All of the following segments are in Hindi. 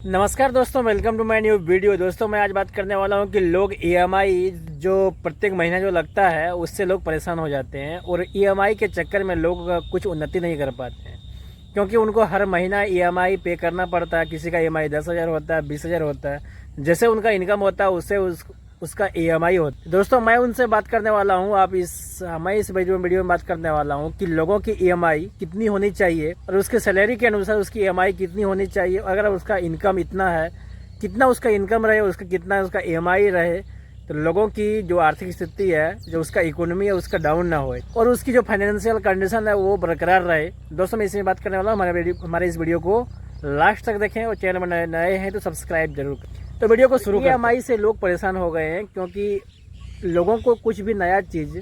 नमस्कार दोस्तों, welcome to my new video. दोस्तों मैं आज बात करने वाला हूं कि लोग ईएमआई जो प्रत्येक महीना जो लगता है उससे लोग परेशान हो जाते हैं और ईएमआई के चक्कर में लोग कुछ उन्नति नहीं कर पाते हैं, क्योंकि उनको हर महीना ईएमआई पे करना पड़ता है। किसी का ईएमआई 10,000 होता है, 20,000 होता है, जैसे उनका इनकम होता है उससे उसका ईएमआई होता है। दोस्तों मैं उनसे बात करने वाला हूं, मैं इस वीडियो में बात करने वाला हूं कि लोगों की ईएमआई कितनी होनी चाहिए और उसके सैलरी के अनुसार उसकी ईएमआई कितनी होनी चाहिए। अगर उसका इनकम इतना है, कितना उसका इनकम रहे, उसका कितना उसका ईएमआई रहे, तो लोगों की जो आर्थिक स्थिति है, जो उसका इकोनॉमी है, उसका डाउन ना होए और उसकी जो फाइनेंशियल कंडीशन है वो बरकरार रहे। दोस्तों मैं इसमें बात करने वाला हूँ। हमारे इस वीडियो को लास्ट तक देखें और चैनल में नए हैं तो सब्सक्राइब जरूर करें। तो वीडियो को शुरू करें। ईएमआई से लोग परेशान हो गए हैं, क्योंकि लोगों को कुछ भी नया चीज़,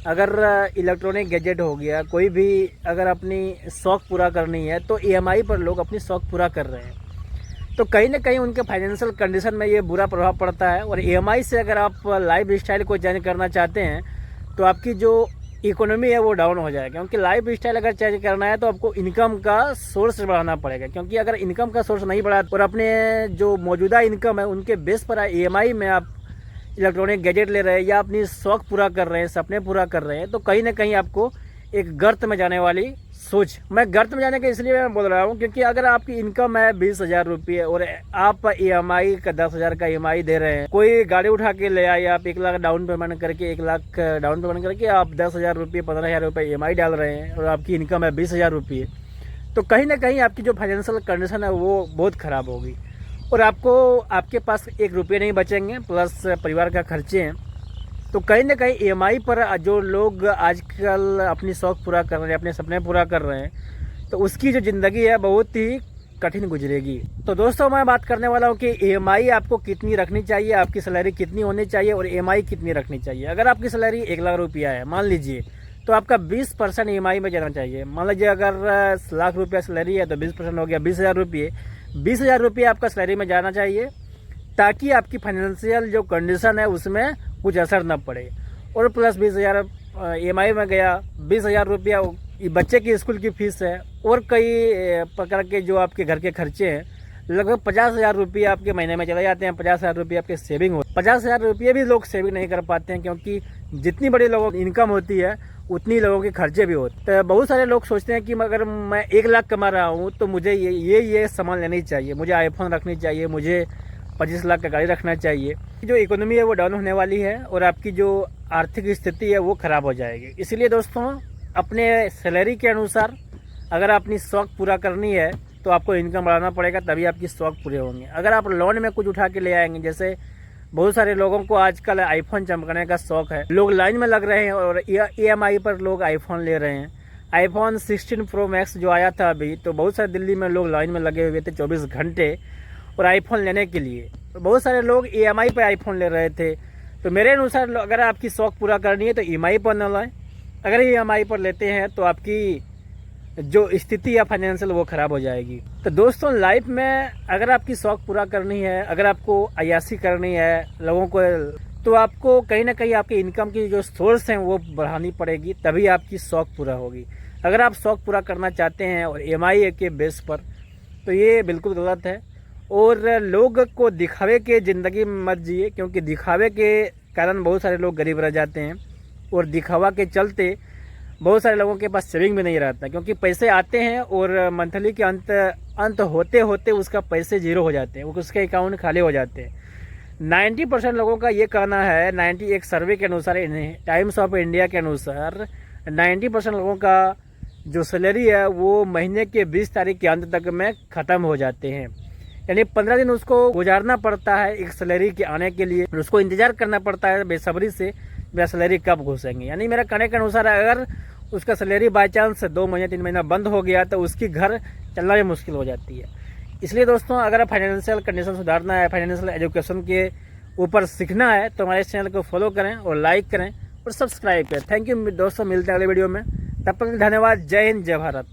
अगर इलेक्ट्रॉनिक गैजेट हो गया, कोई भी अगर अपनी शौक पूरा करनी है तो ईएमआई पर लोग अपनी शौक पूरा कर रहे हैं। तो कहीं ना कहीं उनके फाइनेंशियल कंडीशन में ये बुरा प्रभाव पड़ता है। और ईएमआई से अगर आप लाइफ स्टाइल को चेंज करना चाहते हैं तो आपकी जो इकोनॉमी है वो डाउन हो जाएगा, क्योंकि लाइफ स्टाइल अगर चेंज करना है तो आपको इनकम का सोर्स बढ़ाना पड़ेगा। क्योंकि अगर इनकम का सोर्स नहीं बढ़ा और अपने जो मौजूदा इनकम है उनके बेस पर ईएमआई में आप इलेक्ट्रॉनिक गैजेट ले रहे हैं या अपनी शौक पूरा कर रहे हैं, सपने पूरा कर रहे हैं, तो कहीं ना कहीं आपको एक गर्त में जाने वाली सोच। मैं गर्त में जाने का इसलिए मैं बोल रहा हूँ क्योंकि अगर आपकी इनकम है 20,000 रुपये और आप ईएमआई का 10,000 का ईएमआई दे रहे हैं, कोई गाड़ी उठा के ले आए, आप 1 लाख डाउन पेमेंट करके 1 लाख डाउन पेमेंट करके आप 10,000 रुपये 15,000 रुपये ईएमआई डाल रहे हैं और आपकी इनकम है 20,000 रुपये, तो कहीं ना कहीं आपकी जो फाइनेंशियल कंडीशन है वो बहुत ख़राब होगी और आपके पास 1 रुपये नहीं बचेंगे, प्लस परिवार का खर्चे हैं। तो कहीं ना कहीं ईएमआई पर जो लोग आजकल अपनी शौक पूरा कर रहे हैं, अपने सपने पूरा कर रहे हैं, तो उसकी जो ज़िंदगी है बहुत ही कठिन गुजरेगी। तो दोस्तों मैं बात करने वाला हूँ कि ईएमआई आपको कितनी रखनी चाहिए, आपकी सैलरी कितनी होनी चाहिए और ईएमआई कितनी रखनी चाहिए। अगर आपकी सैलरी 1 लाख रुपया है मान लीजिए, तो आपका 20% ईएमआई में जाना चाहिए। मान लीजिए अगर लाख रुपया सैलरी है तो 20% हो गया 20,000 रुपये। 20,000 रुपये आपका सैलरी में जाना चाहिए, ताकि आपकी फाइनेंशियल जो कंडीशन है उसमें कुछ असर न पड़े। और प्लस 20,000 ईएमआई में गया, 20,000 रुपया बच्चे की स्कूल की फीस है और कई प्रकार के जो आपके घर के खर्चे हैं, लगभग 50,000 रुपये आपके महीने में चले जाते हैं। 50,000 रुपये आपके सेविंग हो, 50,000 रुपये भी लोग सेविंग नहीं कर पाते हैं, क्योंकि जितनी बड़ी लोगों की इनकम होती है उतनी लोगों के खर्चे भी होते हैं। तो बहुत सारे लोग सोचते हैं कि अगर मैं 1 लाख कमा रहा हूँ तो मुझे ये सामान लेनी चाहिए, मुझे आईफोन रखनी चाहिए, मुझे 25 लाख का गाड़ी रखना चाहिए। जो इकोनॉमी है वो डाउन होने वाली है और आपकी जो आर्थिक स्थिति है वो खराब हो जाएगी। इसलिए दोस्तों अपने सैलरी के अनुसार अगर अपनी शौक पूरा करनी है तो आपको इनकम बढ़ाना पड़ेगा, तभी आपकी शौक पूरे होंगे। अगर आप लोन में कुछ उठा के ले आएंगे, जैसे बहुत सारे लोगों को आजकल आईफोन चमकाने का शौक है, लोग लाइन में लग रहे हैं और ईएमआई पर लोग आईफोन ले रहे हैं। आईफोन 16 प्रो मैक्स जो आया था अभी, तो बहुत सारे दिल्ली में लोग लाइन में लगे हुए थे 24 घंटे और आईफोन लेने के लिए। तो बहुत सारे लोग ईएमआई पे आईफोन ले रहे थे। तो मेरे अनुसार अगर आपकी शौक पूरा करनी है तो ईएमआई पर न लाएं। अगर ईएमआई पर लेते हैं तो आपकी जो स्थिति है फाइनेंशियल वो ख़राब हो जाएगी। तो दोस्तों लाइफ में अगर आपकी शौक पूरा करनी है, अगर आपको अय्याशी करनी है लोगों को, तो आपको कहीं ना कहीं आपकी इनकम की जो सोर्स हैं वो बढ़ानी पड़ेगी, तभी आपकी शौक पूरा होगी। अगर आप शौक पूरा करना चाहते हैं और ईएमआई के बेस पर, तो ये बिल्कुल गलत है। और लोग को दिखावे के ज़िंदगी में मत जिए, क्योंकि दिखावे के कारण बहुत सारे लोग गरीब रह जाते हैं और दिखावा के चलते बहुत सारे लोगों के पास सेविंग भी नहीं रहता, क्योंकि पैसे आते हैं और मंथली के अंत होते होते उसका पैसे जीरो हो जाते हैं, उसके अकाउंट खाली हो जाते हैं। 90% लोगों का ये कहना है, 90 एक सर्वे के अनुसार, टाइम्स ऑफ इंडिया के अनुसार 90% लोगों का जो सैलरी है वो महीने के 20 तारीख के अंत तक में ख़त्म हो जाते हैं। यानी 15 दिन उसको गुजारना पड़ता है एक सैलरी के आने के लिए, उसको इंतजार करना पड़ता है बेसब्री से मेरा सैलरी कब घुसेंगे। यानी मेरा कहने के अनुसार अगर उसका सैलरी बाई चांस 2 महीने 3 महीना बंद हो गया तो उसकी घर चलना भी मुश्किल हो जाती है। इसलिए दोस्तों अगर फाइनेंशियल कंडीशन सुधारना है, फाइनेंशियल एजुकेशन के ऊपर सीखना है, तो हमारे इस चैनल को फॉलो करें और लाइक करें और सब्सक्राइब करें। थैंक यू दोस्तों, मिलते हैं अगले वीडियो में। तब तक धन्यवाद। जय हिंद, जय भारत।